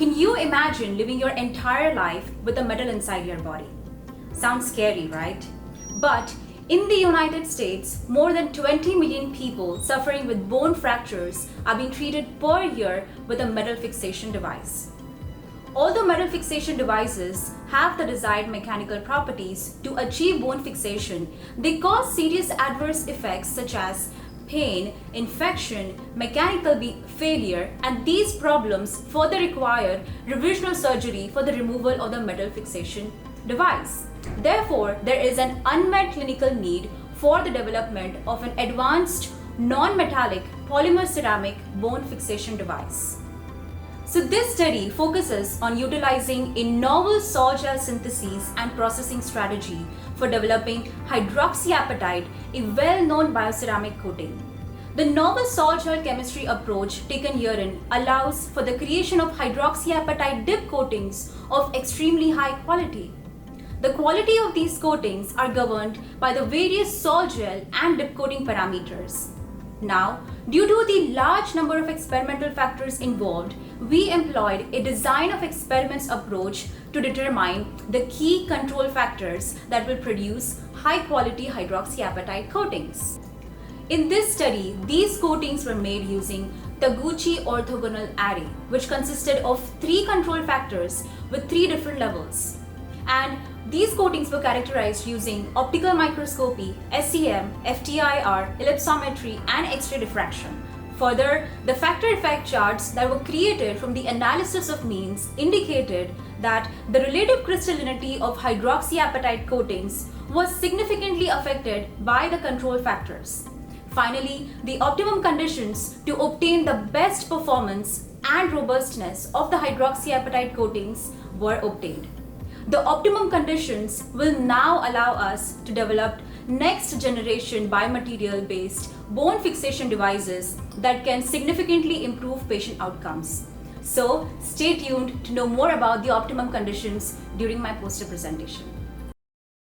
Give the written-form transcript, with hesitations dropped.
Can you imagine living your entire life with a metal inside your body? Sounds scary, right? But in the United States, more than 20 million people suffering with bone fractures are being treated per year with a metal fixation device. Although metal fixation devices have the desired mechanical properties to achieve bone fixation, they cause serious adverse effects such as pain, infection, mechanical failure, and these problems further require revisional surgery for the removal of the metal fixation device. Therefore, there is an unmet clinical need for the development of an advanced non-metallic polymer ceramic bone fixation device. So this study focuses on utilizing a novel sol gel synthesis and processing strategy for developing hydroxyapatite, a well-known bioceramic coating. The novel sol gel chemistry approach taken herein allows for the creation of hydroxyapatite dip coatings of extremely high quality. The quality of these coatings are governed by the various sol gel and dip coating parameters. Now, due to the large number of experimental factors involved, we employed a design of experiments approach to determine the key control factors that will produce high-quality hydroxyapatite coatings. In this study, these coatings were made using Taguchi orthogonal array, which consisted of 3 control factors with 3 different levels. And these coatings were characterized using optical microscopy, SEM, FTIR, ellipsometry, and X-ray diffraction. Further, the factor effect charts that were created from the analysis of means indicated that the relative crystallinity of hydroxyapatite coatings was significantly affected by the control factors. Finally, the optimum conditions to obtain the best performance and robustness of the hydroxyapatite coatings were obtained. The optimum conditions will now allow us to develop next generation biomaterial based bone fixation devices that can significantly improve patient outcomes. So stay tuned to know more about the optimum conditions during my poster presentation.